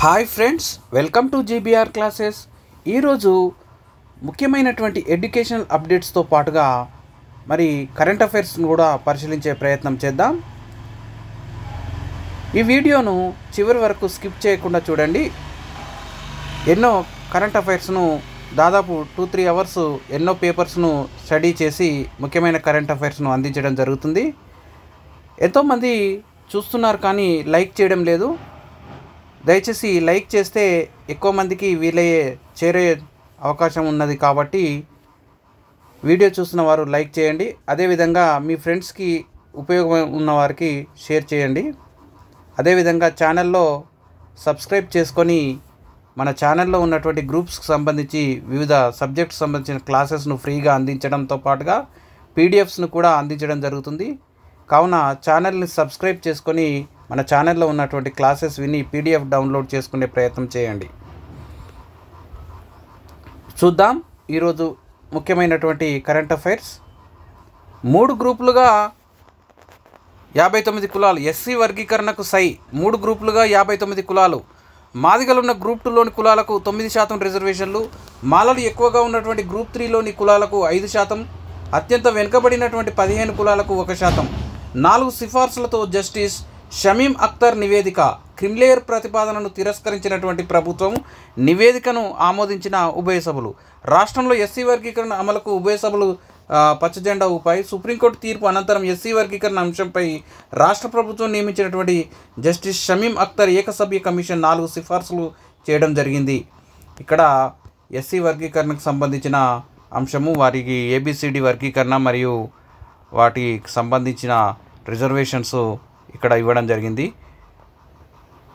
Hi friends, welcome to GBR classes. ఈరోజు ముఖ్యమైనటువంటి educational అప్డేట్స్తో పాటుగా మరి కరెంట్ అఫైర్స్ను కూడా పరిశీలించే ప్రయత్నం చేద్దాం. ఈ వీడియోను చివరి వరకు స్కిప్ చేయకుండా చూడండి. ఎన్నో కరెంట్ అఫైర్స్ను దాదాపు 2-3 అవర్స్ ఎన్నో పేపర్స్ను స్టడీ చేసి ముఖ్యమైన కరెంట్ అఫైర్స్ను అందించడం జరుగుతుంది. ఎంతోమంది చూస్తున్నారు కానీ లైక్ చేయడం లేదు. దయచేసి లైక్ చేస్తే ఎక్కువ మందికి చేరే అవకాశం ఉన్నది కాబట్టి వీడియో చూస్తున్న వారు లైక్ చేయండి. అదేవిధంగా మీ ఫ్రెండ్స్కి ఉపయోగం ఉన్న వారికి షేర్ చేయండి. అదేవిధంగా ఛానల్లో సబ్స్క్రైబ్ చేసుకొని మన ఛానల్లో ఉన్నటువంటి గ్రూప్స్కి సంబంధించి వివిధ సబ్జెక్ట్స్ సంబంధించిన క్లాసెస్ను ఫ్రీగా అందించడంతో పాటుగా పీడిఎఫ్స్ను కూడా అందించడం జరుగుతుంది. కావున ఛానల్ని సబ్స్క్రైబ్ చేసుకొని మన ఛానల్లో ఉన్నటువంటి క్లాసెస్ విని పీడిఎఫ్ డౌన్లోడ్ చేసుకునే ప్రయత్నం చేయండి. చూద్దాం ఈరోజు ముఖ్యమైనటువంటి కరెంట్ అఫైర్స్. 3 గ్రూపులుగా 59 కులాలు. ఎస్సీ వర్గీకరణకు 3 గ్రూపులుగా 59 కులాలు. మాదిగలున్న గ్రూప్ 2లోని కులాలకు 9% రిజర్వేషన్లు. మాలలు ఎక్కువగా ఉన్నటువంటి గ్రూప్ 3లోని కులాలకు 5%. అత్యంత వెనుకబడినటువంటి 15 కులాలకు 1%. 4 సిఫార్సులతో జస్టిస్ షమీం అఖ్తర్ నివేదిక. క్రిమిలేయర్ ప్రతిపాదనను తిరస్కరించినటువంటి ప్రభుత్వం నివేదికను ఆమోదించిన ఉభయ సభలు. రాష్ట్రంలో ఎస్సీ వర్గీకరణ అమలుకు ఉభయ సభలు పచ్చజెండా ఊపాయి. సుప్రీంకోర్టు తీర్పు అనంతరం ఎస్సీ వర్గీకరణ అంశంపై రాష్ట్ర ప్రభుత్వం నియమించినటువంటి జస్టిస్ షమీం అఖ్తర్ ఏకసభ్య కమిషన్ 4 సిఫార్సులు చేయడం జరిగింది. ఇక్కడ ఎస్సీ వర్గీకరణకు సంబంధించిన అంశము, వారికి ఏబిసిడి వర్గీకరణ మరియు వాటికి సంబంధించిన రిజర్వేషన్స్ ఇక్కడ ఇవ్వడం జరిగింది.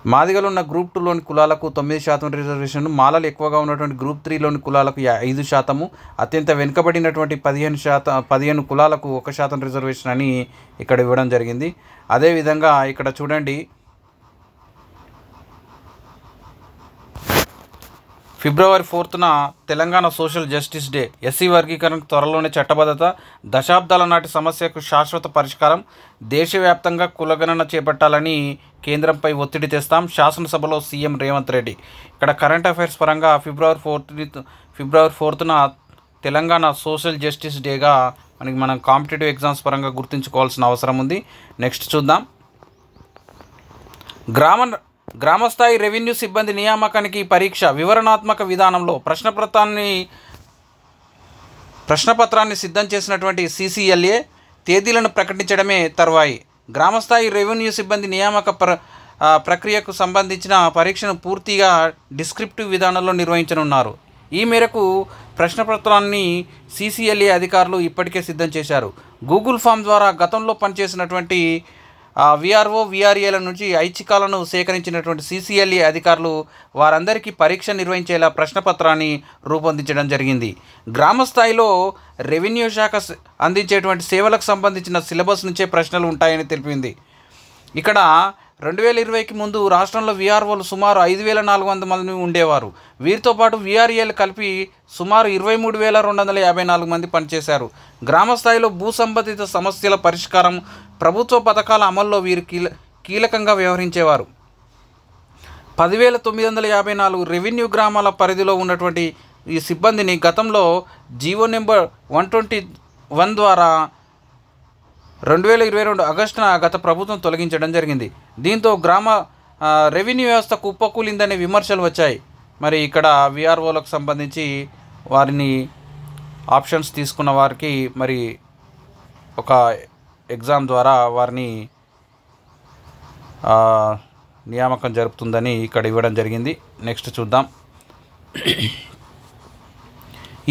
మాదిగలు ఉన్న గ్రూప్ 2లోని కులాలకు 9% రిజర్వేషన్. మాలలు ఎక్కువగా ఉన్నటువంటి గ్రూప్ 3లోని కులాలకు 5%. అత్యంత వెనుకబడినటువంటి 15 కులాలకు 1% రిజర్వేషన్ అని ఇక్కడ ఇవ్వడం జరిగింది. అదేవిధంగా ఇక్కడ చూడండి, ఫిబ్రవరి 4న Telangana social justice day. SC వర్గీకరణకు త్వరలోనే చట్టబద్ధత. దశాబ్దాల నాటి సమస్యకు శాశ్వత పరిష్కారం. దేశవ్యాప్తంగా కులగణన చేపట్టాలని కేంద్రంపై ఒత్తిడి తెస్తాం. శాసనసభలో సీఎం రేవంత్ రెడ్డి. ఇక్కడ కరెంట్ అఫైర్స్ పరంగా ఫిబ్రవరి 4న తెలంగాణ సోషల్ జస్టిస్ డేగా మనం కాంపిటేటివ్ ఎగ్జామ్స్ పరంగా గుర్తుంచుకోవాల్సిన అవసరం ఉంది. నెక్స్ట్ చూద్దాం. గ్రామస్థాయి రెవెన్యూ సిబ్బంది నియామకానికి పరీక్ష. వివరణాత్మక విధానంలో ప్రశ్నపత్రాన్ని సిద్ధం చేసినటువంటి CCLA తేదీలను ప్రకటించడమే తర్వాయి. గ్రామస్థాయి రెవెన్యూ సిబ్బంది నియామక ప్రక్రియకు సంబంధించిన పరీక్షను పూర్తిగా డిస్క్రిప్టివ్ విధానంలో నిర్వహించనున్నారు. ఈ మేరకు ప్రశ్నపత్రాన్ని CCLA అధికారులు ఇప్పటికే సిద్ధం చేశారు. గూగుల్ ఫామ్ ద్వారా గతంలో పనిచేసినటువంటి VRO, VRAల నుంచి ఐచ్ఛికాలను సేకరించినటువంటి CCLA అధికారులు వారందరికీ పరీక్ష నిర్వహించేలా ప్రశ్నపత్రాన్ని రూపొందించడం జరిగింది. గ్రామ స్థాయిలో రెవెన్యూ శాఖ అందించేటువంటి సేవలకు సంబంధించిన సిలబస్ నుంచే ప్రశ్నలు ఉంటాయని తెలిపింది. ఇక్కడ 2020కి ముందు రాష్ట్రంలో VROలు సుమారు 5,400 మంది ఉండేవారు. వీరితో పాటు VRAలు కలిపి సుమారు 23,254 మంది పనిచేశారు. గ్రామ స్థాయిలో భూ సంబంధిత సమస్యల పరిష్కారం, ప్రభుత్వ పథకాల అమల్లో వీరు కీలకంగా వ్యవహరించేవారు. 10,954 రెవెన్యూ గ్రామాల పరిధిలో ఉన్నటువంటి ఈ సిబ్బందిని గతంలో జీవో నెంబర్ 121 ద్వారా 2022 ఆగస్టున గత ప్రభుత్వం తొలగించడం జరిగింది. దీంతో రెవెన్యూ వ్యవస్థ కుప్పకూలిందనే విమర్శలు వచ్చాయి. మరి ఇక్కడ VROలకు సంబంధించి వారిని ఆప్షన్స్ తీసుకున్న వారికి మరి ఒక ఎగ్జామ్ ద్వారా వారిని నియామకం జరుపుతుందని ఇక్కడ ఇవ్వడం జరిగింది. నెక్స్ట్ చూద్దాం.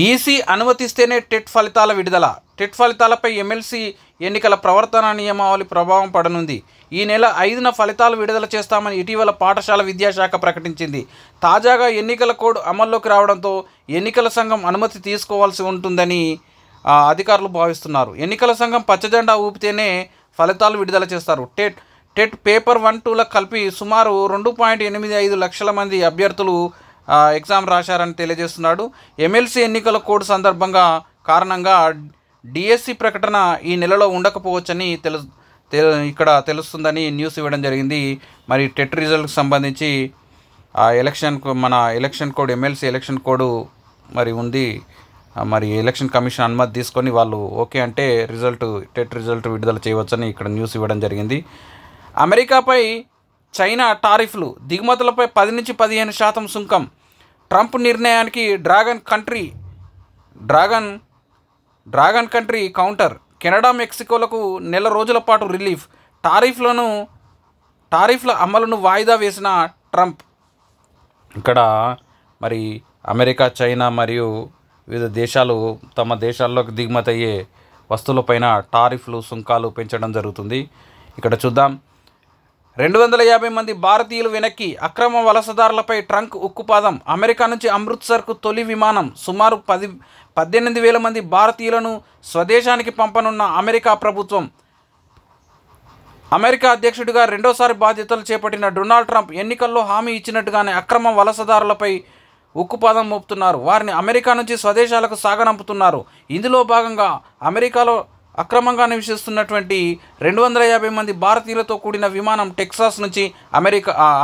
ఈసీ అనుమతిస్తేనే టెట్ ఫలితాల విడుదల. టెట్ ఫలితాలపై ఎమ్మెల్సీ ఎన్నికల ప్రవర్తన నియమావళి ప్రభావం పడనుంది. ఈ నెల 5న ఫలితాలు విడుదల చేస్తామని ఇటీవల పాఠశాల విద్యాశాఖ ప్రకటించింది. తాజాగా ఎన్నికల కోడ్ అమల్లోకి రావడంతో ఎన్నికల సంఘం అనుమతి తీసుకోవాల్సి ఉంటుందని అధికారులు భావిస్తున్నారు. ఎన్నికల సంఘం పచ్చజెండా ఊపితేనే ఫలితాలు విడుదల చేస్తారు. టెట్ పేపర్ 1-2లకు కలిపి సుమారు 2.85 లక్షల మంది అభ్యర్థులు ఎగ్జామ్ రాశారని తెలియజేస్తున్నాడు. ఎమ్మెల్సీ ఎన్నికల కోడ్ కారణంగా డిఎస్సి ప్రకటన ఈ నెలలో ఉండకపోవచ్చని ఇక్కడ తెలుస్తుందని న్యూస్ ఇవ్వడం జరిగింది. మరి టెట్ రిజల్ట్కి సంబంధించి ఆ మన election code MLC election code మరి ఉంది. మరి ఎలక్షన్ కమిషన్ అనుమతి తీసుకొని వాళ్ళు ఓకే అంటే టెట్ రిజల్ట్ విడుదల చేయవచ్చని ఇక్కడ న్యూస్ ఇవ్వడం జరిగింది. అమెరికాపై చైనా టారిఫ్లు, దిగుమతులపై 10 నుంచి 15% సుంకం. ట్రంప్ నిర్ణయానికి డ్రాగన్ కంట్రీ కౌంటర్. కెనడా మెక్సికోలకు నెల రోజుల పాటు రిలీఫ్. టారిఫ్ల అమలును వాయిదా వేసిన ట్రంప్. ఇక్కడ మరి అమెరికా, చైనా మరియు వివిధ దేశాలు తమ దేశాల్లోకి దిగుమతి అయ్యే వస్తువులపైన టారిఫ్లు, సుంకాలు పెంచడం జరుగుతుంది. ఇక్కడ చూద్దాం. 250 మంది భారతీయులు వెనక్కి. అక్రమ వలసదారులపై ట్రంప్ ఉక్కుపాదం. అమెరికా నుంచి అమృత్సర్కు తొలి విమానం. సుమారు 18,000 మంది భారతీయులను స్వదేశానికి పంపనున్న అమెరికా ప్రభుత్వం. అమెరికా అధ్యక్షుడిగా రెండోసారి బాధ్యతలు చేపట్టిన డొనాల్డ్ ట్రంప్ ఎన్నికల్లో హామీ ఇచ్చినట్టుగానే అక్రమ వలసదారులపై ఉక్కుపాదం మోపుతున్నారు. వారిని అమెరికా నుంచి స్వదేశాలకు సాగనంపుతున్నారు. ఇందులో భాగంగా అమెరికాలో అక్రమంగా నివసిస్తున్నటువంటి 250 మంది భారతీయులతో కూడిన విమానం టెక్సాస్ నుంచి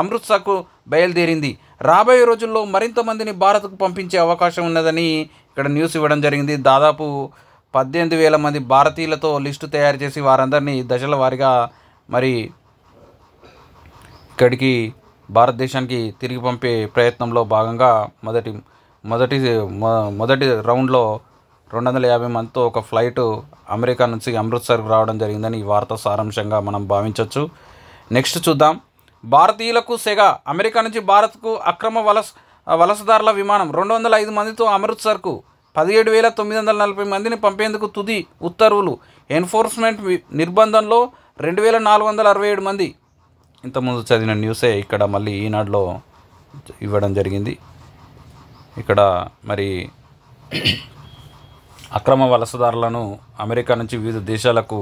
అమృత్సర్కు బయలుదేరింది. రాబోయే రోజుల్లో మరింత మందిని భారత్కు పంపించే అవకాశం ఉన్నదని ఇక్కడ న్యూస్ ఇవ్వడం జరిగింది. దాదాపు 18,000 మంది భారతీయులతో లిస్టు తయారు చేసి వారందరినీ దశల వారీగా మరి ఇక్కడికి భారతదేశానికి తిరిగి పంపే ప్రయత్నంలో భాగంగా మొదటి రౌండ్లో 250 మందితో ఒక ఫ్లైట్ అమెరికా నుంచి అమృత్సర్కు రావడం జరిగిందని ఈ వార్త సారాంశంగా మనం భావించవచ్చు. నెక్స్ట్ చూద్దాం. భారతీయులకు సెగ. అమెరికా నుంచి భారత్కు అక్రమ వలసదారుల విమానం 205 మందితో అమృత్సర్కు. 17,940 మందిని పంపేందుకు తుది ఉత్తర్వులు. ఎన్ఫోర్స్మెంట్ నిర్బంధంలో 2,467 మంది. ఇంతకుముందు చదివిన న్యూసే ఇక్కడ మళ్ళీ ఈనాడులో ఇవ్వడం జరిగింది. ఇక్కడ మరి అక్రమ వలసదారులను అమెరికా నుంచి వివిధ దేశాలకు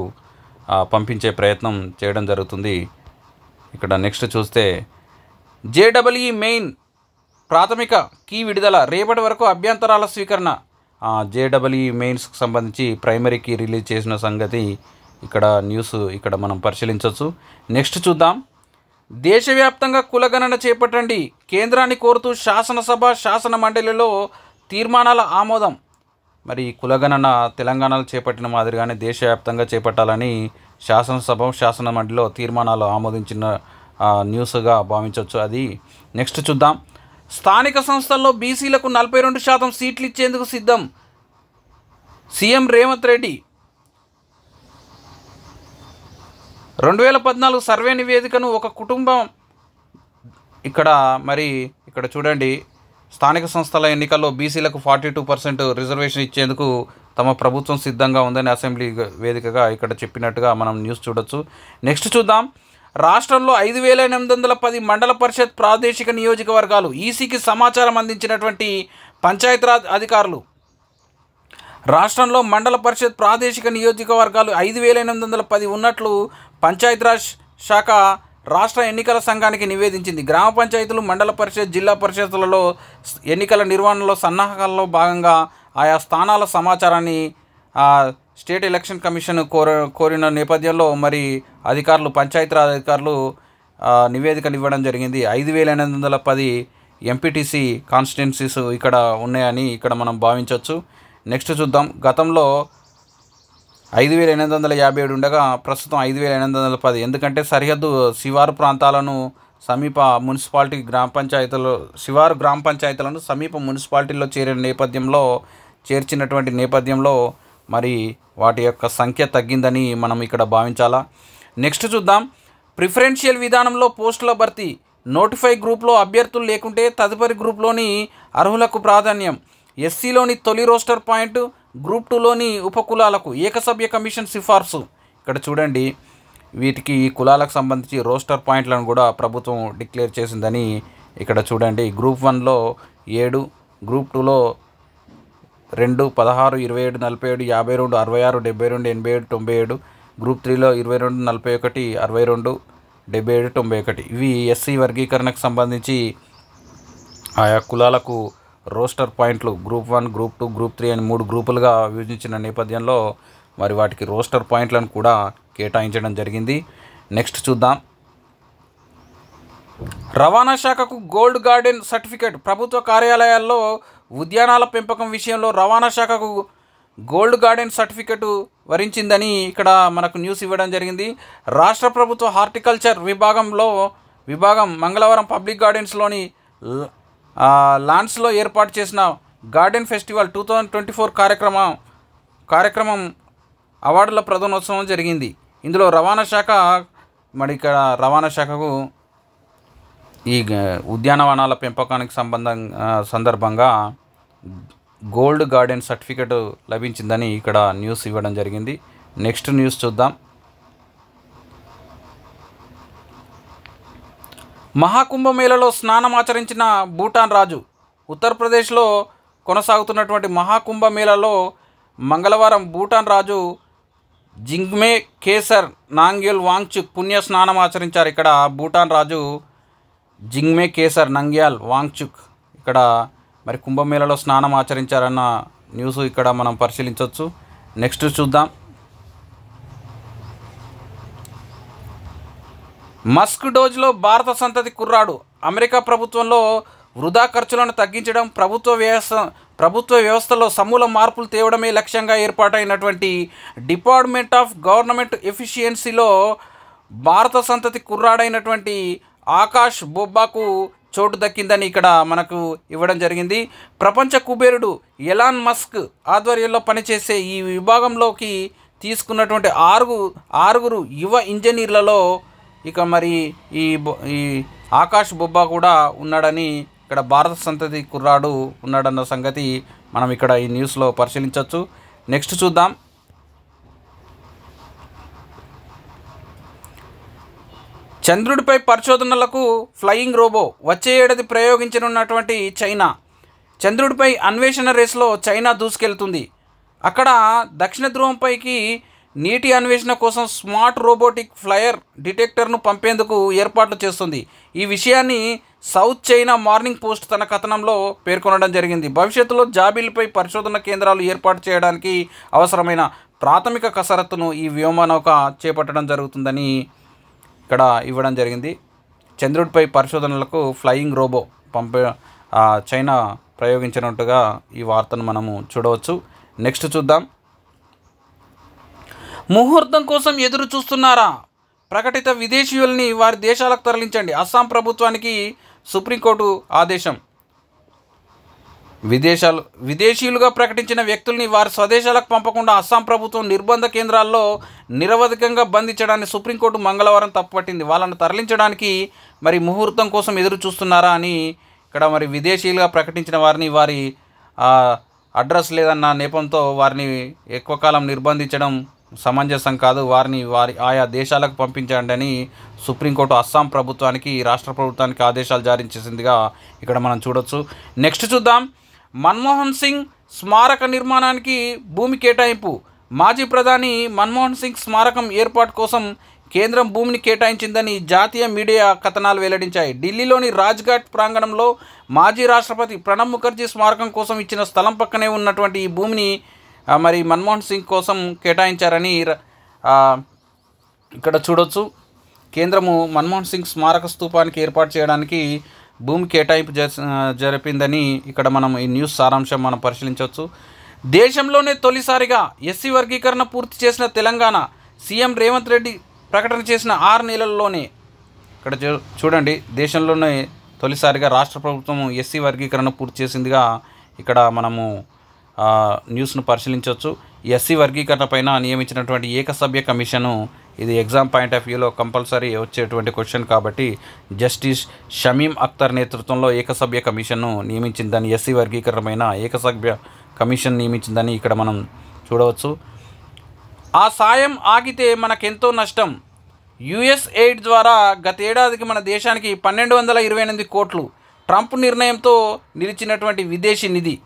పంపించే ప్రయత్నం చేయడం జరుగుతుంది. ఇక్కడ నెక్స్ట్ చూస్తే JEE మెయిన్ ప్రాథమిక కీ విడుదల. రేపటి వరకు అభ్యంతరాల స్వీకరణ. JEE మెయిన్స్కి సంబంధించి ప్రైమరీ కీ రిలీజ్ చేసిన సంగతి ఇక్కడ న్యూస్ ఇక్కడ మనం పరిశీలించవచ్చు. నెక్స్ట్ చూద్దాం. దేశవ్యాప్తంగా కులగణన చేపట్టండి. కేంద్రాన్ని కోరుతూ శాసనసభ, శాసన మండలిలో తీర్మానాల ఆమోదం. మరి కులగణన తెలంగాణలో చేపట్టిన మాదిరిగానే దేశవ్యాప్తంగా చేపట్టాలని శాసనసభ, శాసన మండలిలో తీర్మానాలు ఆమోదించిన న్యూస్గా భావించవచ్చు అది. నెక్స్ట్ చూద్దాం. స్థానిక సంస్థల్లో బీసీలకు 42% సీట్లు ఇచ్చేందుకు సిద్ధం. సీఎం రేవంత్ రెడ్డి. 2014 సర్వే నివేదికను ఒక కుటుంబం. ఇక్కడ చూడండి. స్థానిక సంస్థల ఎన్నికల్లో బీసీలకు 42% రిజర్వేషన్ ఇచ్చేందుకు తమ ప్రభుత్వం సిద్ధంగా ఉందని అసెంబ్లీ వేదికగా ఇక్కడ చెప్పినట్టుగా మనం న్యూస్ చూడొచ్చు. నెక్స్ట్ చూద్దాం. రాష్ట్రంలో 5,810 మండల పరిషత్ ప్రాదేశిక నియోజకవర్గాలు. ఈసీకి సమాచారం అందించినటువంటి పంచాయతీరాజ్ అధికారులు. రాష్ట్రంలో మండల పరిషత్ ప్రాదేశిక నియోజకవర్గాలు 5,810 ఉన్నట్లు పంచాయతీరాజ్ శాఖ రాష్ట్ర ఎన్నికల సంఘానికి నివేదించింది. గ్రామ పంచాయతీలు, మండల పరిషత్, జిల్లా పరిషత్తులలో ఎన్నికల నిర్వహణలో సన్నాహకాల్లో భాగంగా ఆయా స్థానాల సమాచారాన్ని స్టేట్ ఎలక్షన్ కమిషన్ కోరిన నేపథ్యంలో మరి పంచాయతీరాజ్ అధికారులు నివేదికలు ఇవ్వడం జరిగింది. 5,810 ఎంపీటీసీ కాన్స్టిట్యున్సీస్ ఇక్కడ ఉన్నాయని ఇక్కడ మనం భావించవచ్చు. నెక్స్ట్ చూద్దాం. గతంలో 5,857 ఉండగా ప్రస్తుతం 5,810. ఎందుకంటే సరిహద్దు శివారు ప్రాంతాలను సమీప మున్సిపాలిటీ శివారు గ్రామ పంచాయతీలను సమీప మున్సిపాలిటీల్లో చేర్చినటువంటి నేపథ్యంలో మరి వాటి యొక్క సంఖ్య తగ్గిందని మనం ఇక్కడ భావించాలా. నెక్స్ట్ చూద్దాం. ప్రిఫరెన్షియల్ విధానంలో పోస్టుల భర్తీ. నోటిఫై గ్రూప్లో అభ్యర్థులు లేకుంటే తదుపరి గ్రూప్లోని అర్హులకు ప్రాధాన్యం. ఎస్సీలోని తొలి రోస్టర్ పాయింట్, గ్రూప్ 2లోని ఉపకులాలకు ఏకసభ్య కమిషన్ సిఫార్సు. ఇక్కడ చూడండి. వీటికి ఈ కులాలకు సంబంధించి రోస్టర్ పాయింట్లను కూడా ప్రభుత్వం డిక్లేర్ చేసిందని ఇక్కడ చూడండి. గ్రూప్ 1లో 7, గ్రూప్ 2లో 2, 16, 27, 47, 52, 66, 72, 87, 97, గ్రూప్ 3లో 22, 41, 62, 77, 91. ఇవి ఎస్సీ వర్గీకరణకు సంబంధించి ఆయా కులాలకు రోస్టర్ పాయింట్లు గ్రూప్ 1, గ్రూప్ 2, గ్రూప్ 3 అని 3 గ్రూపులుగా విభజించిన నేపథ్యంలో మరి వాటికి రోస్టర్ పాయింట్లను కూడా కేటాయించడం జరిగింది. నెక్స్ట్ చూద్దాం. రవాణా శాఖకు గోల్డ్ గార్డెన్ సర్టిఫికేట్. ప్రభుత్వ కార్యాలయాల్లో ఉద్యానాల పెంపకం విషయంలో రవాణా శాఖకు గోల్డ్ గార్డెన్ సర్టిఫికేట్ వరించిందని ఇక్కడ మనకు న్యూస్ ఇవ్వడం జరిగింది. రాష్ట్ర ప్రభుత్వ హార్టికల్చర్ విభాగం మంగళవారం పబ్లిక్ గార్డెన్స్లోని లాన్స్లో ఏర్పాటు చేసిన గార్డెన్ ఫెస్టివల్ 2024 కార్యక్రమం అవార్డుల ప్రధానోత్సవం జరిగింది. ఇందులో రవాణా శాఖకు ఈ ఉద్యానవనాల పెంపకానికి సందర్భంగా గోల్డ్ గార్డెన్ సర్టిఫికేట్ లభించిందని ఇక్కడ న్యూస్ ఇవ్వడం జరిగింది. నెక్స్ట్ న్యూస్ చూద్దాం. మహాకుంభమేళలో స్నానం ఆచరించిన భూటాన్ రాజు. ఉత్తరప్రదేశ్లో కొనసాగుతున్నటువంటి మహాకుంభమేళలో మంగళవారం భూటాన్ రాజు జింగ్మే కేసర్ నాంగ్యోల్ వాంగ్చుక్ పుణ్య స్నానం ఆచరించారు. ఇక్కడ భూటాన్ రాజు జింగ్మే కేసర్ నంగ్యాల్ వాంగ్చుక్ ఇక్కడ మరి కుంభమేళలో స్నానం ఆచరించారన్న న్యూస్ ఇక్కడ మనం పరిశీలించవచ్చు. నెక్స్ట్ చూద్దాం. మస్క్ డోజ్లో భారత సంతతి కుర్రాడు. అమెరికా ప్రభుత్వంలో వృధా ఖర్చులను తగ్గించడం, ప్రభుత్వ వ్యవస్థలో సమూల మార్పులు తేవడమే లక్ష్యంగా ఏర్పాటైనటువంటి డిపార్ట్మెంట్ ఆఫ్ గవర్నమెంట్ ఎఫిషియన్సీలో భారత సంతతి కుర్రాడైనటువంటి ఆకాష్ బొబ్బాకు చోటు దక్కిందని ఇక్కడ మనకు ఇవ్వడం జరిగింది. ప్రపంచ కుబేరుడు ఎలాన్ మస్క్ ఆధ్వర్యంలో పనిచేసే ఈ విభాగంలోకి తీసుకున్నటువంటి ఆరుగురు యువ ఇంజనీర్లలో ఇక మరి ఈ ఆకాష్ బొబ్బా కూడా ఉన్నాడని, ఇక్కడ భారత సంతతి కుర్రాడు ఉన్నాడన్న సంగతి మనం ఇక్కడ ఈ న్యూస్లో పరిశీలించవచ్చు. నెక్స్ట్ చూద్దాం. చంద్రుడిపై పరిశోధనలకు ఫ్లయింగ్ రోబో వచ్చే ఏడాది ప్రయోగించనున్నటువంటి చైనా. చంద్రుడిపై అన్వేషణ రేసులో చైనా దూసుకెళ్తుంది. అక్కడ దక్షిణ ధ్రువంపైకి నీటి అన్వేషణ కోసం స్మార్ట్ రోబోటిక్ ఫ్లయర్ డిటెక్టర్ను పంపేందుకు ఏర్పాట్లు చేస్తుంది. ఈ విషయాన్ని సౌత్ చైనా మార్నింగ్ పోస్ట్ తన కథనంలో పేర్కొనడం జరిగింది. భవిష్యత్తులో జాబిల్లిపై పరిశోధన కేంద్రాలు ఏర్పాటు చేయడానికి అవసరమైన ప్రాథమిక కసరత్తును ఈ వ్యోమనౌక చేపట్టడం జరుగుతుందని ఇక్కడ ఇవ్వడం జరిగింది. చంద్రుడిపై పరిశోధనలకు ఫ్లయింగ్ రోబో చైనా ప్రయోగించినట్టుగా ఈ వార్తను మనము చూడవచ్చు. నెక్స్ట్ చూద్దాం. ముహూర్తం కోసం ఎదురు చూస్తున్నారా? ప్రకటిత విదేశీయుల్ని వారి దేశాలకు తరలించండి. అస్సాం ప్రభుత్వానికి సుప్రీంకోర్టు ఆదేశం. విదేశీయులుగా ప్రకటించిన వ్యక్తుల్ని వారి స్వదేశాలకు పంపకుండా అస్సాం ప్రభుత్వం నిర్బంధ కేంద్రాల్లో నిరవధికంగా బంధించడాన్ని సుప్రీంకోర్టు మంగళవారం తప్పుపట్టింది. వాళ్ళను తరలించడానికి మరి ముహూర్తం కోసం ఎదురు చూస్తున్నారా అని ఇక్కడ మరి విదేశీయులుగా ప్రకటించిన వారిని వారి అడ్రస్ లేదన్న నేపంతో వారిని ఎక్కువ కాలం నిర్బంధించడం సమంజసం కాదు, వారిని ఆయా దేశాలకు పంపించండి అని సుప్రీంకోర్టు అస్సాం ప్రభుత్వానికి, రాష్ట్ర ప్రభుత్వానికి ఆదేశాలు జారీ చేసిందిగా ఇక్కడ మనం చూడొచ్చు. నెక్స్ట్ చూద్దాం. మన్మోహన్ సింగ్ స్మారక నిర్మాణానికి భూమి కేటాయింపు. మాజీ ప్రధాని మన్మోహన్ సింగ్ స్మారకం ఏర్పాటు కోసం కేంద్రం భూమిని కేటాయించిందని జాతీయ మీడియా కథనాలు వెల్లడించాయి. ఢిల్లీలోని రాజ్ఘాట్ ప్రాంగణంలో మాజీ రాష్ట్రపతి ప్రణబ్ ముఖర్జీ స్మారకం కోసం ఇచ్చిన స్థలం పక్కనే ఉన్నటువంటి ఈ భూమిని మరి మన్మోహన్ సింగ్ కోసం కేటాయించారని ఇక్కడ చూడొచ్చు. కేంద్రము మన్మోహన్ సింగ్ స్మారక స్తూపానికి ఏర్పాటు చేయడానికి భూమి కేటాయింపు జరిపిందని ఇక్కడ మనం ఈ న్యూస్ సారాంశం మనం పరిశీలించవచ్చు. దేశంలోనే తొలిసారిగా ఎస్సీ వర్గీకరణ పూర్తి చేసిన తెలంగాణ. సీఎం రేవంత్ రెడ్డి ప్రకటన చేసిన 6 నెలల్లోనే ఇక్కడ చూడండి, దేశంలోనే తొలిసారిగా రాష్ట్ర ప్రభుత్వం ఎస్సీ వర్గీకరణ పూర్తి చేసిందిగా ఇక్కడ మనము న్యూస్ను పరిశీలించవచ్చు. ఎస్సీ వర్గీకరణ పైన నియమించినటువంటి ఏకసభ్య కమిషను, ఇది ఎగ్జామ్ పాయింట్ ఆఫ్ వ్యూలో కంపల్సరీ వచ్చేటువంటి క్వశ్చన్ కాబట్టి జస్టిస్ షమీం అఖ్తర్ నేతృత్వంలో ఏకసభ్య కమిషన్ను నియమించిందని, ఎస్సీ వర్గీకరణ పైన ఏకసభ్య కమిషన్ నియమించిందని ఇక్కడ మనం చూడవచ్చు. ఆ సాయం ఆగితే మనకెంతో నష్టం. యుఎస్ఎయిడ్ ద్వారా గతేడాదికి మన దేశానికి 1228 కోట్లు. ట్రంప్ నిర్ణయంతో నిలిచినటువంటి విదేశీ నిధి.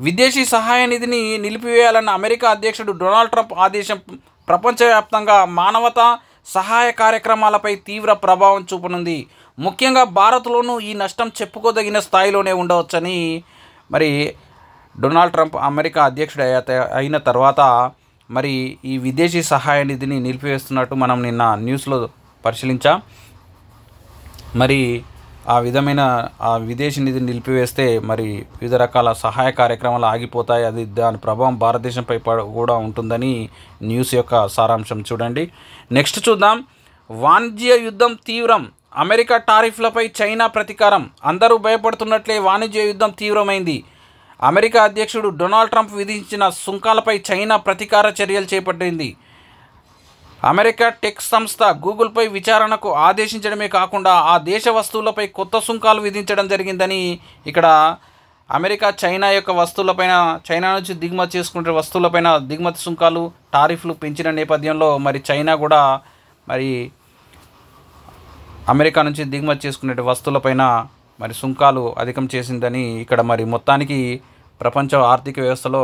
విదేశీ సహాయ నిధిని నిలిపివేయాలన్న అమెరికా అధ్యక్షుడు డొనాల్డ్ ట్రంప్ ఆదేశం ప్రపంచవ్యాప్తంగా మానవతా సహాయ కార్యక్రమాలపై తీవ్ర ప్రభావం చూపనుంది. ముఖ్యంగా భారత్లోనూ ఈ నష్టం చెప్పుకోదగిన స్థాయిలోనే ఉండవచ్చని మరి డొనాల్డ్ ట్రంప్ అమెరికా అధ్యక్షుడు అయిన తర్వాత మరి ఈ విదేశీ సహాయ నిధిని నిలిపివేస్తున్నట్టు మనం నిన్న న్యూస్లో పరిశీలించాం. మరి ఆ విధమైన ఆ విదేశీ నిధిని నిలిపివేస్తే మరి వివిధ రకాల సహాయ కార్యక్రమాలు ఆగిపోతాయి. అది దాని ప్రభావం భారతదేశంపై కూడా ఉంటుందని న్యూస్ యొక్క సారాంశం చూడండి. నెక్స్ట్ చూద్దాం. వాణిజ్య యుద్ధం తీవ్రం, అమెరికా టారిఫ్లపై చైనా ప్రతీకారం. అందరూ భయపడుతున్నట్లే వాణిజ్య యుద్ధం తీవ్రమైంది. అమెరికా అధ్యక్షుడు డొనాల్డ్ ట్రంప్ విధించిన సుంకాలపై చైనా ప్రతీకార చర్యలు చేపట్టింది. అమెరికా టెక్ సంస్థ గూగుల్పై విచారణకు ఆదేశించడమే కాకుండా ఆ దేశ వస్తువులపై కొత్త సుంకాలు విధించడం జరిగిందని ఇక్కడ అమెరికా చైనా యొక్క వస్తువులపైన, చైనా నుంచి దిగుమతి చేసుకునే వస్తువులపైన దిగుమతి సుంకాలు టారిఫ్లు పెంచిన నేపథ్యంలో మరి చైనా కూడా మరి అమెరికా నుంచి దిగుమతి చేసుకునే వస్తువులపైన మరి సుంకాలు అధికం చేసిందని ఇక్కడ మరి మొత్తానికి ప్రపంచ ఆర్థిక వ్యవస్థలో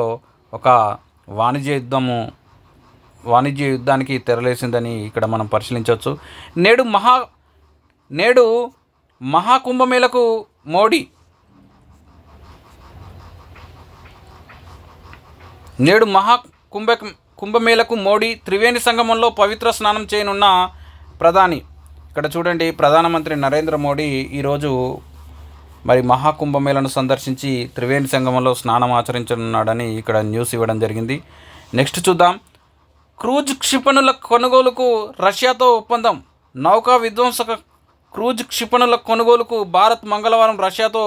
ఒక వాణిజ్య యుద్ధానికి తెరలేసిందని ఇక్కడ మనం పరిశీలించవచ్చు. నేడు మహాకుంభమేళకు మోడీ త్రివేణి సంగమంలో పవిత్ర స్నానం చేయనున్న ప్రధాని. ఇక్కడ చూడండి, ప్రధానమంత్రి నరేంద్ర మోడీ ఈరోజు మరి మహాకుంభమేళను సందర్శించి త్రివేణి సంగమంలో స్నానం ఆచరించనున్నాడని ఇక్కడ న్యూస్ ఇవ్వడం జరిగింది. నెక్స్ట్ చూద్దాం. క్రూజ్ క్షిపణుల కొనుగోలుకు రష్యాతో ఒప్పందం. నౌకా విధ్వంసక క్రూజ్ క్షిపణుల కొనుగోలుకు భారత్ మంగళవారం రష్యాతో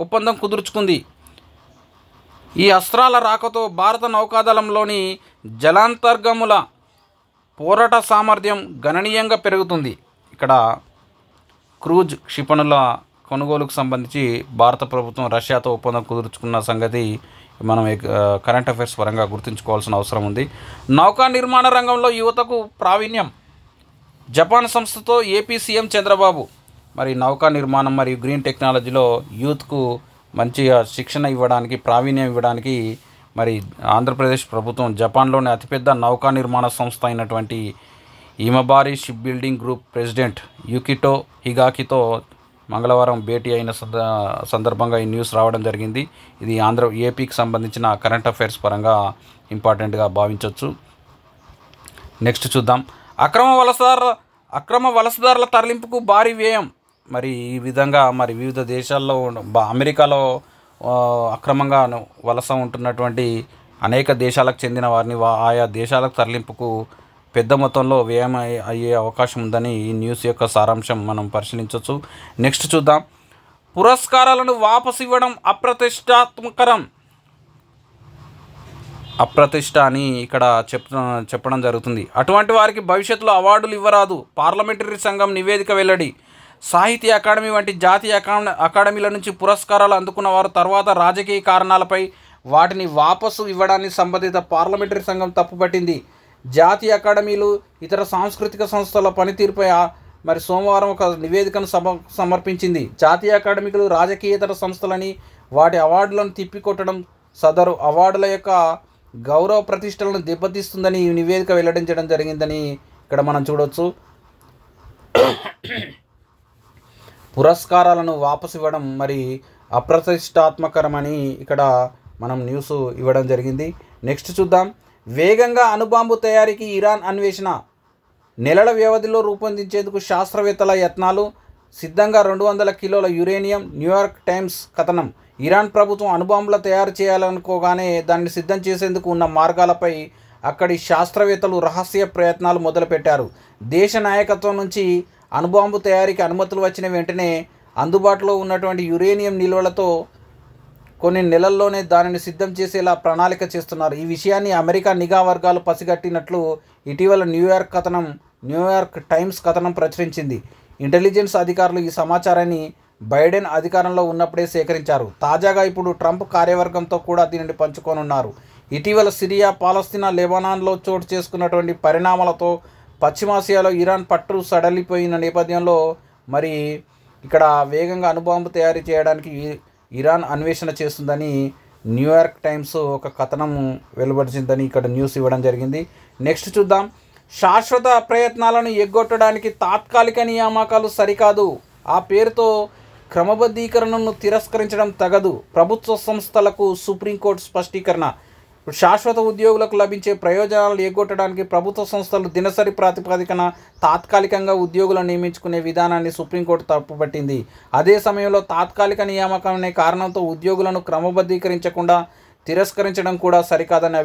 ఒప్పందం కుదుర్చుకుంది. ఈ అస్త్రాల రాకతో భారత నౌకాదళంలోని జలాంతర్గముల పోరాట సామర్థ్యం గణనీయంగా పెరుగుతుంది. ఇక్కడ క్రూజ్ క్షిపణుల కొనుగోలుకు సంబంధించి భారత ప్రభుత్వం రష్యాతో ఒప్పందం కుదుర్చుకున్న సంగతి మనం కరెంట్ అఫైర్స్ పరంగా గుర్తుంచుకోవాల్సిన అవసరం ఉంది. నౌకా నిర్మాణ రంగంలో యువతకు ప్రావీణ్యం. జపాన్ సంస్థతో ఏపీ సీఎం చంద్రబాబు మరి నౌకా నిర్మాణం మరియు గ్రీన్ టెక్నాలజీలో యూత్కు మంచిగా శిక్షణ ఇవ్వడానికి, ప్రావీణ్యం ఇవ్వడానికి మరి ఆంధ్రప్రదేశ్ ప్రభుత్వం జపాన్లోని అతిపెద్ద నౌకా నిర్మాణ సంస్థ అయినటువంటి ఇమబారి షిప్ బిల్డింగ్ గ్రూప్ ప్రెసిడెంట్ యుకిటో హిగాకితో మంగళవారం భేటీ అయిన సందర్భంగా ఈ న్యూస్ రావడం జరిగింది. ఇది ఏపీకి సంబంధించిన కరెంట్ అఫైర్స్ పరంగా ఇంపార్టెంట్గా భావించవచ్చు. నెక్స్ట్ చూద్దాం. అక్రమ వలసదారుల తరలింపుకు భారీ వ్యయం. మరి ఈ విధంగా మరి వివిధ దేశాల్లో అమెరికాలో అక్రమంగా వలస ఉంటున్నటువంటి అనేక దేశాలకు చెందిన వారిని ఆయా దేశాలకు తరలింపుకు పెద్ద మొత్తంలో వ్యయం అయ్యే అవకాశం ఉందని ఈ న్యూస్ యొక్క సారాంశం మనం పరిశీలించవచ్చు. నెక్స్ట్ చూద్దాం. పురస్కారాలను వాపసు ఇవ్వడం అప్రతిష్ట అని ఇక్కడ చెప్పడం జరుగుతుంది. అటువంటి వారికి భవిష్యత్తులో అవార్డులు ఇవ్వరాదు. పార్లమెంటరీ సంఘం నివేదిక వెల్లడి. సాహిత్య అకాడమీ వంటి జాతీయ అకాడమీల నుంచి పురస్కారాలు అందుకున్న వారు తర్వాత రాజకీయ కారణాలపై వాటిని వాపసు ఇవ్వడాన్ని సంబంధిత పార్లమెంటరీ సంఘం తప్పుపట్టింది. జాతీయ అకాడమీలు ఇతర సాంస్కృతిక సంస్థల పనితీరుపై మరి సోమవారం ఒక నివేదికను సమర్పించింది. జాతీయ అకాడమీలు రాజకీయేతర సంస్థలని వాటి అవార్డులను తిప్పికొట్టడం సదరు అవార్డుల యొక్క గౌరవ ప్రతిష్టలను దెబ్బతీస్తుందని ఈ నివేదిక వెల్లడించడం జరిగిందని ఇక్కడ మనం చూడవచ్చు. పురస్కారాలను వాపసు ఇవ్వడం మరి అప్రతిష్టాత్మకరమని ఇక్కడ మనం న్యూస్ ఇవ్వడం జరిగింది. నెక్స్ట్ చూద్దాం. వేగంగా అణుబాంబు తయారీకి ఇరాన్ అన్వేషణ. నెలల వ్యవధిలో రూపొందించేందుకు శాస్త్రవేత్తల యత్నాలు. సిద్ధంగా 200 కిలోల యురేనియం. న్యూయార్క్ టైమ్స్ కథనం. ఇరాన్ ప్రభుత్వం అణుబాంబుల తయారు చేయాలనుకోగానే దాన్ని సిద్ధం చేసేందుకు ఉన్న మార్గాలపై అక్కడి శాస్త్రవేత్తలు రహస్య ప్రయత్నాలు మొదలుపెట్టారు. దేశ నాయకత్వం నుంచి అణుబాంబు తయారీకి అనుమతులు వచ్చిన వెంటనే అందుబాటులో ఉన్నటువంటి యురేనియం నిల్వలతో కొన్ని నెలల్లోనే దానిని సిద్ధం చేసేలా ప్రణాళిక చేస్తున్నారు. ఈ విషయాన్ని అమెరికా నిఘా వర్గాలు పసిగట్టినట్లు ఇటీవల న్యూయార్క్ టైమ్స్ కథనం ప్రచురించింది. ఇంటెలిజెన్స్ అధికారులు ఈ సమాచారాన్ని బైడెన్ అధికారంలో ఉన్నప్పుడే సేకరించారు. తాజాగా ఇప్పుడు ట్రంప్ కార్యవర్గంతో కూడా దీనిని పంచుకోనున్నారు. ఇటీవల సిరియా, పాలస్తీనా, లెబనాన్లో చోటు చేసుకున్నటువంటి పరిణామాలతో పశ్చిమాసియాలో ఇరాన్ పట్టు సడలిపోయిన నేపథ్యంలో మరి ఇక్కడ వేగంగా అణుబాంబు తయారు చేయడానికి ఇరాన్ అన్వేషణ చేస్తుందని న్యూయార్క్ టైమ్స్ ఒక కథనం వెలువడించిందని ఇక్కడ న్యూస్ ఇవ్వడం జరిగింది. నెక్స్ట్ చూద్దాం. శాశ్వత ప్రయత్నాలను ఎగ్గొట్టడానికి తాత్కాలిక నియామకాలు సరికాదు. ఆ పేరుతో క్రమబద్ధీకరణను తిరస్కరించడం తగదు. ప్రభుత్వ సంస్థలకు సుప్రీంకోర్టు స్పష్టీకరణ. శాశ్వత ఉద్యోగులకు లభించే ప్రయోజనాలు ఎగ్గొట్టడానికి ప్రభుత్వ సంస్థలు దినసరి ప్రాతిపదికన తాత్కాలికంగా ఉద్యోగులను నియమించుకునే విధానాన్ని సుప్రీంకోర్టు తప్పుపట్టింది. అదే సమయంలో తాత్కాలిక నియామకం అనే కారణంతో ఉద్యోగులను క్రమబద్ధీకరించకుండా తిరస్కరించడం కూడా సరికాదని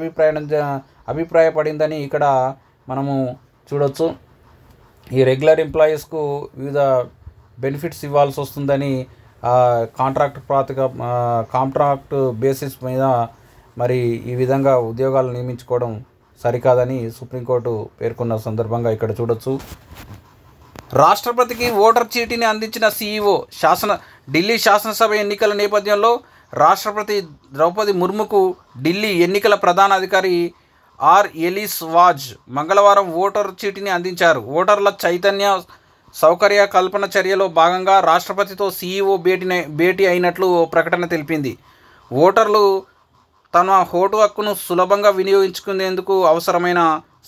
అభిప్రాయపడిందని ఇక్కడ మనము చూడొచ్చు. ఈ రెగ్యులర్ ఎంప్లాయీస్కు వివిధ బెనిఫిట్స్ ఇవ్వాల్సి వస్తుందని కాంట్రాక్ట్ బేసిస్ మీద మరి ఈ విధంగా ఉద్యోగాలు నియమించుకోవడం సరికాదని సుప్రీంకోర్టు పేర్కొన్న సందర్భంగా ఇక్కడ చూడొచ్చు. రాష్ట్రపతికి ఓటర్ చీటీని అందించిన సీఈఓ ఢిల్లీ శాసనసభ ఎన్నికల నేపథ్యంలో రాష్ట్రపతి ద్రౌపది ముర్ముకు ఢిల్లీ ఎన్నికల ప్రధాన అధికారి ఆర్ ఎలీస్ వాజ్ మంగళవారం ఓటర్ చీటీని అందించారు. ఓటర్ల చైతన్య సౌకర్య కల్పన చర్యలో భాగంగా రాష్ట్రపతితో సీఈఓ భేటీ అయినట్లు ప్రకటన తెలిపింది. ఓటర్లు తన ఓటు హక్కును సులభంగా వినియోగించుకునేందుకు అవసరమైన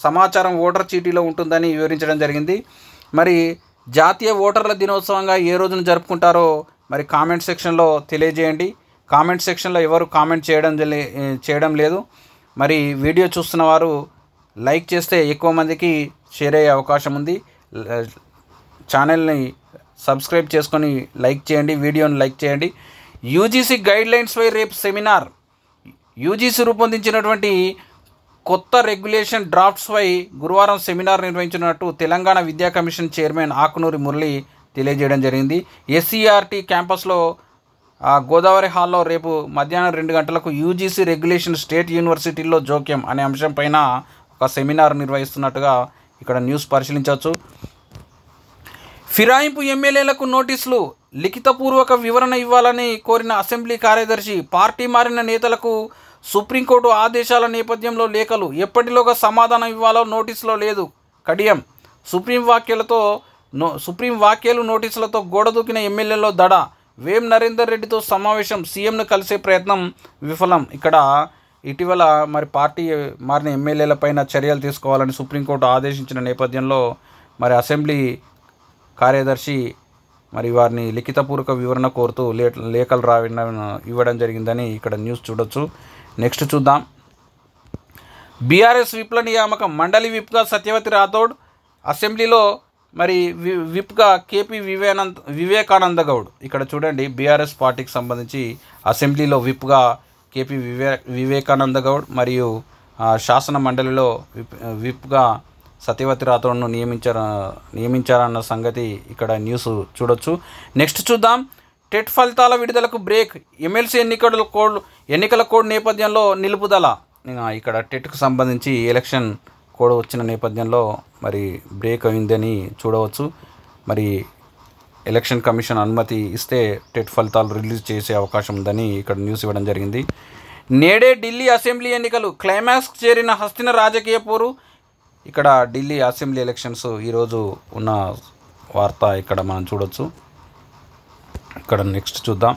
సమాచారం ఓటర్ చీటీలో ఉంటుందని వివరించడం జరిగింది. మరి జాతీయ ఓటర్ల దినోత్సవంగా ఏ రోజున జరుపుకుంటారో మరి కామెంట్ సెక్షన్లో తెలియజేయండి. కామెంట్ సెక్షన్లో ఎవరు కామెంట్ చేయడం లేదు. మరి వీడియో చూస్తున్న వారు లైక్ చేస్తే ఎక్కువ మందికి షేర్ అయ్యే అవకాశం ఉంది. ఛానల్ని సబ్స్క్రైబ్ చేసుకొని లైక్ చేయండి, వీడియోని లైక్ చేయండి. యూజీసీ గైడ్లైన్స్పై రేపు సెమినార్. యూజీసీ రూపొందించినటువంటి కొత్త రెగ్యులేషన్ డ్రాఫ్ట్స్పై గురువారం సెమినార్ నిర్వహించినట్టు తెలంగాణ విద్యా కమిషన్ చైర్మన్ ఆకునూరి మురళి తెలియజేయడం జరిగింది. ఎస్సీఆర్టీ క్యాంపస్లో గోదావరి హాల్లో రేపు మధ్యాహ్నం 2 గంటలకు యూజీసీ రెగ్యులేషన్ స్టేట్ యూనివర్సిటీల్లో జోక్యం అనే అంశం పైన ఒక సెమినార్ నిర్వహిస్తున్నట్టుగా ఇక్కడ న్యూస్ పరిశీలించవచ్చు. ఫిరాయింపు ఎమ్మెల్యేలకు నోటీసులు, లిఖితపూర్వక వివరణ ఇవ్వాలని కోరిన అసెంబ్లీ కార్యదర్శి. పార్టీ మారిన నేతలకు సుప్రీంకోర్టు ఆదేశాల నేపథ్యంలో లేఖలు, ఎప్పటిలోగా సమాధానం ఇవ్వాలో నోటీసులో లేదు. కడియం. సుప్రీం వ్యాఖ్యలు నోటీసులతో గోడదూకిన ఎమ్మెల్యేలో దడ. వేం నరేందర్ రెడ్డితో సమావేశం, సీఎంను కలిసే ప్రయత్నం విఫలం. ఇక్కడ ఇటీవల మరి పార్టీ మారిన ఎమ్మెల్యేలపైన చర్యలు తీసుకోవాలని సుప్రీంకోర్టు ఆదేశించిన నేపథ్యంలో మరి అసెంబ్లీ కార్యదర్శి మరి వారిని లిఖితపూర్వక వివరణ కోరుతూ లేఖలు ఇవ్వడం జరిగిందని ఇక్కడ న్యూస్ చూడొచ్చు. నెక్స్ట్ చూద్దాం. బీఆర్ఎస్ విప్ల నియామకం. మండలి విప్గా సత్యవతి రాథోడ్, అసెంబ్లీలో మరి విప్గా కేపీ వివేకానంద గౌడ్. ఇక్కడ చూడండి, బీఆర్ఎస్ పార్టీకి సంబంధించి అసెంబ్లీలో విప్గా కేపీ వివేకానంద గౌడ్ మరియు శాసన మండలిలో విప్గా సత్యవతి రాథోడ్ను నియమించారన్న సంగతి ఇక్కడ న్యూస్ చూడొచ్చు. నెక్స్ట్ చూద్దాం. టెట్ ఫలితాల విడుదలకు బ్రేక్. ఎమ్మెల్సీ ఎన్నికల కోడ్ నేపథ్యంలో నిలుపుదల. ఇక్కడ టెట్కు సంబంధించి ఎలక్షన్ కోడ్ వచ్చిన నేపథ్యంలో మరి బ్రేక్ అయిందని చూడవచ్చు. మరి ఎలక్షన్ కమిషన్ అనుమతి ఇస్తే టెట్ ఫలితాలు రిలీజ్ చేసే అవకాశం ఉందని ఇక్కడ న్యూస్ ఇవ్వడం జరిగింది. నేడే ఢిల్లీ అసెంబ్లీ ఎన్నికలు. క్లైమాక్స్కి చేరిన హస్తిన రాజకీయ పోరు. ఇక్కడ ఢిల్లీ అసెంబ్లీ ఎలక్షన్స్ ఈరోజు ఉన్న వార్త ఇక్కడ మనం చూడొచ్చు. ఇక్కడ నెక్స్ట్ చూద్దాం.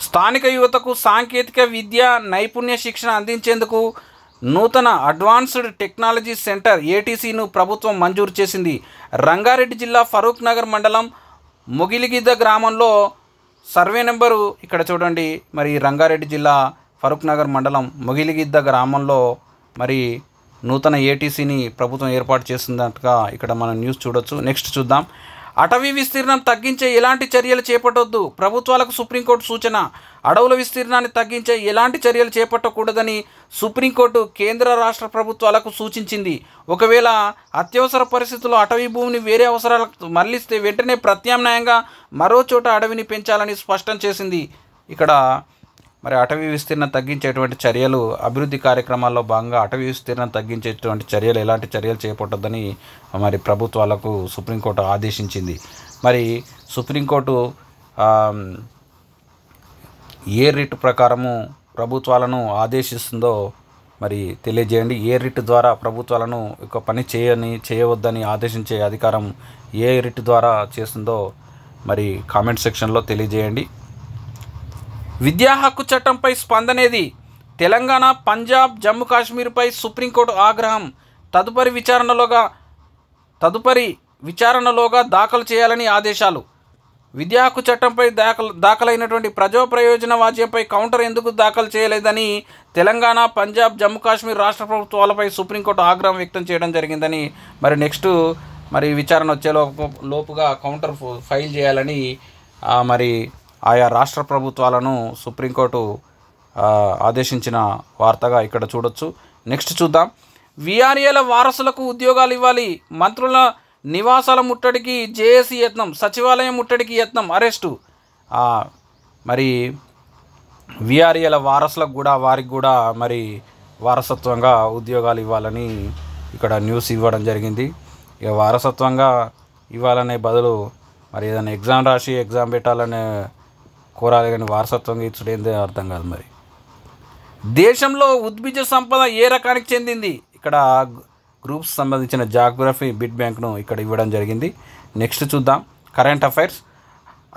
స్థానిక యువతకు సాంకేతిక విద్య నైపుణ్య శిక్షణ అందించేందుకు నూతన అడ్వాన్స్డ్ టెక్నాలజీ సెంటర్ ఏటీసీను ప్రభుత్వం మంజూరు చేసింది. రంగారెడ్డి జిల్లా ఫరూక్ నగర్ మండలం మొగిలిగిద్ద గ్రామంలో సర్వే నెంబరు ఇక్కడ చూడండి. మరి రంగారెడ్డి జిల్లా ఫరూక్ నగర్ మండలం మొగిలిగిద్ద గ్రామంలో మరి నూతన ఏటీసీని ప్రభుత్వం ఏర్పాటు చేస్తున్నట్టుగా ఇక్కడ మనం న్యూస్ చూడొచ్చు. నెక్స్ట్ చూద్దాం. అటవీ విస్తీర్ణం తగ్గించే ఎలాంటి చర్యలు చేపట్టొద్దు, ప్రభుత్వాలకు సుప్రీంకోర్టు సూచన. అడవుల విస్తీర్ణాన్ని తగ్గించే ఎలాంటి చర్యలు చేపట్టకూడదని సుప్రీంకోర్టు కేంద్ర రాష్ట్ర ప్రభుత్వాలకు సూచించింది. ఒకవేళ అత్యవసర పరిస్థితుల్లో అటవీ భూమిని వేరే అవసరాలకు మళ్లిస్తే వెంటనే ప్రత్యామ్నాయంగా మరో చోట అడవిని పెంచాలని స్పష్టం చేసింది. ఇక్కడ మరి అటవీ విస్తీర్ణం తగ్గించేటువంటి చర్యలు, అభివృద్ధి కార్యక్రమాల్లో భాగంగా అటవీ విస్తీర్ణం తగ్గించేటువంటి చర్యలు, ఎలాంటి చర్యలు చేపట్టొద్దని మరి ప్రభుత్వాలకు సుప్రీంకోర్టు ఆదేశించింది. మరి సుప్రీంకోర్టు ఏ రిట్ ప్రకారము ప్రభుత్వాలను ఆదేశిస్తుందో మరి తెలియజేయండి. ఏ రిట్ ద్వారా ప్రభుత్వాలను ఒక పని చేయవద్దని ఆదేశించే అధికారం ఏ రిట్ ద్వారా చేస్తుందో మరి కామెంట్ సెక్షన్లో తెలియజేయండి. విద్యా హక్కు చట్టంపై స్పందనేది. తెలంగాణ, పంజాబ్, జమ్మూ కాశ్మీర్పై సుప్రీంకోర్టు ఆగ్రహం. తదుపరి విచారణలోగా దాఖలు చేయాలని ఆదేశాలు. విద్యా హక్కు చట్టంపై దాఖలైనటువంటి ప్రజా ప్రయోజన వాజ్యంపై కౌంటర్ ఎందుకు దాఖలు చేయలేదని తెలంగాణ, పంజాబ్, జమ్మూ కాశ్మీర్ రాష్ట్ర ప్రభుత్వాలపై సుప్రీంకోర్టు ఆగ్రహం వ్యక్తం చేయడం జరిగిందని మరి నెక్స్ట్ విచారణ వచ్చే లోపుగా కౌంటర్ ఫైల్ చేయాలని మరి ఆయా రాష్ట్ర ప్రభుత్వాలను సుప్రీంకోర్టు ఆదేశించిన వార్తగా ఇక్కడ చూడొచ్చు. నెక్స్ట్ చూద్దాం. వీఆర్ఏల వారసులకు ఉద్యోగాలు ఇవ్వాలి, మంత్రుల నివాసాల ముట్టడికి జేఏసీ యత్నం, సచివాలయం ముట్టడికి యత్నం, అరెస్టు. మరి వీఆర్ఏల వారసులకు కూడా వారికి కూడా మరి వారసత్వంగా ఉద్యోగాలు ఇవ్వాలని ఇక్కడ న్యూస్ ఇవ్వడం జరిగింది. ఇక వారసత్వంగా ఇవ్వాలనే బదులు మరి ఏదైనా ఎగ్జామ్ రాసి ఎగ్జామ్ పెట్టాలనే కోరాలి, కానీ వారసత్వంగా ఇచ్చుడేందే అర్థం కాదు. మరి దేశంలో ఉద్భిజ సంపద ఏ రకానికి చెందింది? ఇక్కడ గ్రూప్స్ సంబంధించిన జాగ్రఫీ బిడ్ బ్యాంక్ను ఇక్కడ ఇవ్వడం జరిగింది. నెక్స్ట్ చూద్దాం. Current affairs.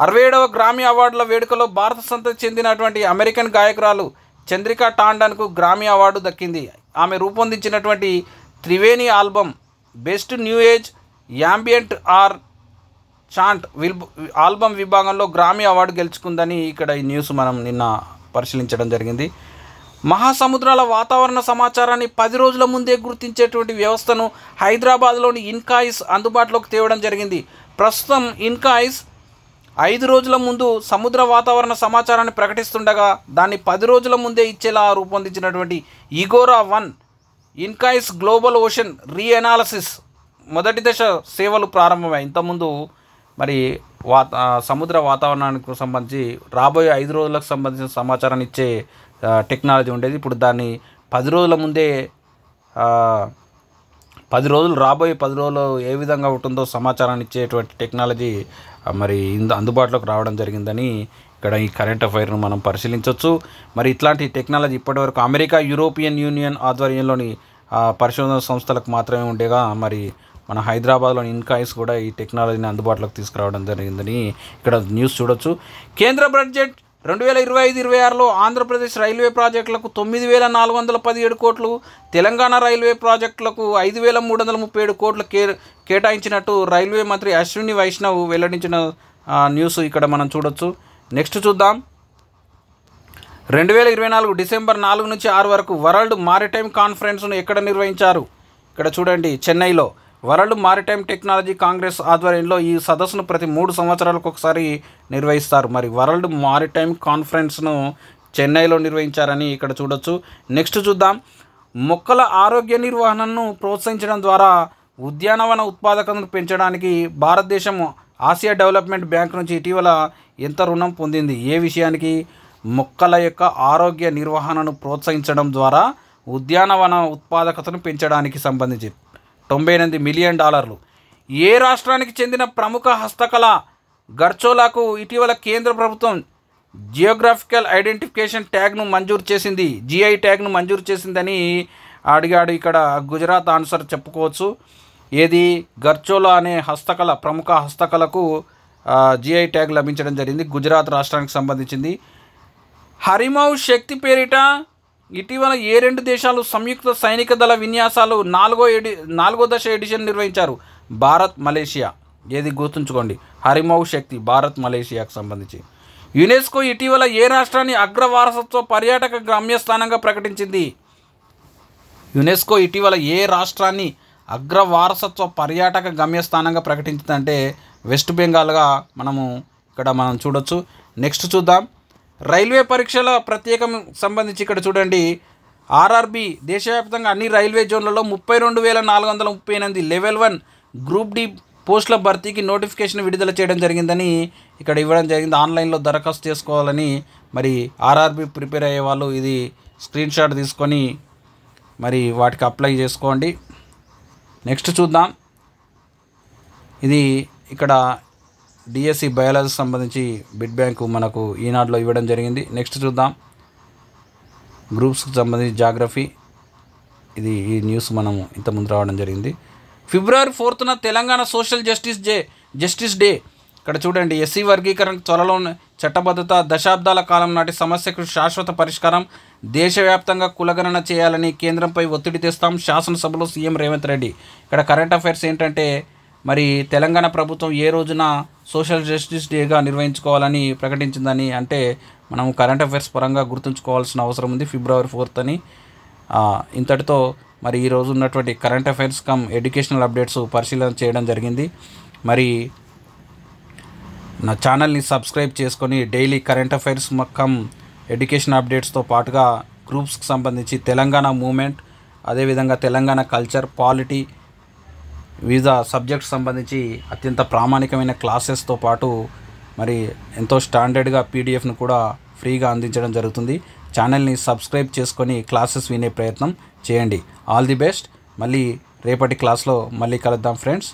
67వ గ్రామీ అవార్డుల వేడుకలో భారత సంతతికి చెందినటువంటి అమెరికన్ గాయకురాలు చంద్రికా టాండన్కు గ్రామీ అవార్డు దక్కింది. ఆమె రూపొందించినటువంటి Triveni album best new age ambient or chant album విభాగంలో గ్రామీ అవార్డు గెలుచుకుందని ఇక్కడ ఈ న్యూస్ మనం నిన్న పరిశీలించడం జరిగింది. మహాసముద్రాల వాతావరణ సమాచారాన్ని 10 రోజుల ముందే గుర్తించేటువంటి వ్యవస్థను హైదరాబాద్లోని ఇన్కాయిస్ అందుబాటులోకి తేవడం జరిగింది. ప్రస్తుతం ఇన్కాయిస్ 5 రోజుల ముందు సముద్ర వాతావరణ సమాచారాన్ని ప్రకటిస్తుండగా దాన్ని 10 రోజుల ముందే ఇచ్చేలా రూపొందించినటువంటి ఇగోరా 1 ఇన్కాయిస్ గ్లోబల్ ఓషన్ రీఎనాలిసిస్ మొదటి దశ సేవలు ప్రారంభమయ్యాయి. ఇంతకుముందు మరి సముద్ర వాతావరణానికి సంబంధించి రాబోయే 5 రోజులకు సంబంధించిన సమాచారాన్ని ఇచ్చే టెక్నాలజీ ఉండేది. ఇప్పుడు దాన్ని 10 రోజుల ముందే 10 రోజులు రాబోయే 10 రోజులు ఏ విధంగా ఉంటుందో సమాచారాన్ని ఇచ్చేటువంటి టెక్నాలజీ మరి అందుబాటులోకి రావడం జరిగిందని ఇక్కడ ఈ కరెంట్ అఫైర్ను మనం పరిశీలించవచ్చు. మరి ఇట్లాంటి టెక్నాలజీ ఇప్పటివరకు అమెరికా, యూరోపియన్ యూనియన్ ఆధ్వర్యంలోని పరిశోధన సంస్థలకు మాత్రమే ఉండేగా మరి మన హైదరాబాద్లోని ఇన్కాయిస్ కూడా ఈ టెక్నాలజీని అందుబాటులోకి తీసుకురావడం జరిగిందని ఇక్కడ న్యూస్ చూడొచ్చు. కేంద్ర బడ్జెట్ 2025-26లో ఆంధ్రప్రదేశ్ రైల్వే ప్రాజెక్టులకు 9,417 కోట్లు, తెలంగాణ రైల్వే ప్రాజెక్టులకు 5,337 కోట్లు కేటాయించినట్టు రైల్వే మంత్రి అశ్విని వైష్ణవ్ వెల్లడించిన న్యూస్ ఇక్కడ మనం చూడొచ్చు. నెక్స్ట్ చూద్దాం. 2024 డిసెంబర్ 4 నుంచి 6 వరకు వరల్డ్ మారిటైమ్ కాన్ఫరెన్స్ను ఎక్కడ నిర్వహించారు? ఇక్కడ చూడండి, చెన్నైలో వరల్డ్ మారిటైమ్ టెక్నాలజీ కాంగ్రెస్ ఆధ్వర్యంలో ఈ సదస్సును ప్రతి 3 సంవత్సరాలకు ఒకసారి నిర్వహిస్తారు. మరి వరల్డ్ మారిటైమ్ కాన్ఫరెన్స్ను చెన్నైలో నిర్వహించారని ఇక్కడ చూడొచ్చు. నెక్స్ట్ చూద్దాం. మొక్కల ఆరోగ్య నిర్వహణను ప్రోత్సహించడం ద్వారా ఉద్యానవన ఉత్పాదకతను పెంచడానికి భారతదేశం ఆసియా డెవలప్మెంట్ బ్యాంక్ నుంచి ఇటీవల ఎంత రుణం పొందింది? ఏ విషయానికి? మొక్కల యొక్క ఆరోగ్య నిర్వహణను ప్రోత్సహించడం ద్వారా ఉద్యానవన ఉత్పాదకతను పెంచడానికి సంబంధించి $98 మిలియన్. ఏ రాష్ట్రానికి చెందిన ప్రముఖ హస్తకళ గర్చోలాకు ఇటీవల కేంద్ర ప్రభుత్వం జియోగ్రాఫికల్ ఐడెంటిఫికేషన్ ట్యాగ్ను మంజూరు చేసింది, జిఐ ట్యాగ్ను మంజూరు చేసిందని అడిగాడు. ఇక్కడ గుజరాత్ ఆన్సర్ చెప్పుకోవచ్చు. ఏది? గర్చోలా అనే హస్తకళ, ప్రముఖ హస్తకళకు జిఐ ట్యాగ్ లభించడం జరిగింది. గుజరాత్ రాష్ట్రానికి సంబంధించింది. హరిమౌ శక్తి పేరిట ఇటీవల ఏ 2 దేశాలు సంయుక్త సైనిక దళ విన్యాసాలు 4వ దశ ఎడిషన్ నిర్వహించారు? భారత్, మలేషియా. ఏది? గుర్తుంచుకోండి, హరిమౌ శక్తి భారత్, మలేషియాకు సంబంధించి. యునెస్కో ఇటీవల ఏ రాష్ట్రాన్ని అగ్ర వారసత్వ పర్యాటక గమ్యస్థానంగా ప్రకటించింది? యునెస్కో ఇటీవల ఏ రాష్ట్రాన్ని అగ్ర వారసత్వ పర్యాటక గమ్యస్థానంగా ప్రకటించిందంటే వెస్ట్ బెంగాల్గా మనం చూడొచ్చు. నెక్స్ట్ చూద్దాం. రైల్వే పరీక్షల ప్రత్యేకం సంబంధించి ఇక్కడ చూడండి. ఆర్ఆర్బి దేశవ్యాప్తంగా అన్ని రైల్వే జోన్లలో 32,438 లెవెల్ 1 గ్రూప్ డి పోస్టుల భర్తీకి నోటిఫికేషన్ విడుదల చేయడం జరిగిందని ఇక్కడ ఇవ్వడం జరిగింది. ఆన్లైన్లో దరఖాస్తు చేసుకోవాలని మరి ఆర్ఆర్బి ప్రిపేర్ అయ్యే వాళ్ళు ఇది స్క్రీన్ షాట్ తీసుకొని మరి వాటికి అప్లై చేసుకోండి. నెక్స్ట్ చూద్దాం. ఇది ఇక్కడ డిఎస్సి బయాలజీకి సంబంధించి బిడ్ బ్యాంకు మనకు ఈనాడులో ఇవ్వడం జరిగింది. నెక్స్ట్ చూద్దాం. గ్రూప్స్కి సంబంధించి జాగ్రఫీ, ఇది ఈ న్యూస్ మనం ఇంతకుముందు రావడం జరిగింది. ఫిబ్రవరి 4న తెలంగాణ సోషల్ జస్టిస్ డే. ఇక్కడ చూడండి, ఎస్సీ వర్గీకరణ త్వరలో చట్టబద్ధత, దశాబ్దాల కాలం నాటి సమస్యకు శాశ్వత పరిష్కారం, దేశవ్యాప్తంగా కులగణన చేయాలని కేంద్రంపై ఒత్తిడి తెస్తాం, శాసనసభలో సీఎం రేవంత్ రెడ్డి. ఇక్కడ కరెంట్ అఫైర్స్ ఏంటంటే మరి తెలంగాణ ప్రభుత్వం ఏ రోజున సోషల్ జస్టిస్ డేగా నిర్వహించుకోవాలని ప్రకటించిందని అంటే మనం కరెంట్ అఫైర్స్ పరంగా గుర్తుంచుకోవాల్సిన అవసరం ఉంది. February 4th అని. ఇంతటితో మరి ఈరోజు ఉన్నటువంటి current affairs cum educational updates పరిశీలన చేయడం జరిగింది. మరి నా ఛానల్ని సబ్స్క్రైబ్ చేసుకొని daily current affairs cum education అప్డేట్స్తో పాటుగా గ్రూప్స్కి సంబంధించి తెలంగాణ మూమెంట్, అదేవిధంగా తెలంగాణ కల్చర్, పాలిటీ, వివిధ సబ్జెక్ట్స్ సంబంధించి అత్యంత ప్రామాణికమైన క్లాసెస్తో పాటు మరి ఎంతో స్టాండర్డ్గా పీడిఎఫ్ను కూడా ఫ్రీగా అందించడం జరుగుతుంది. ఛానల్ని సబ్స్క్రైబ్ చేసుకొని క్లాసెస్ వినే ప్రయత్నం చేయండి. All the best. మళ్ళీ రేపటి క్లాస్లో మళ్ళీ కలుద్దాం ఫ్రెండ్స్.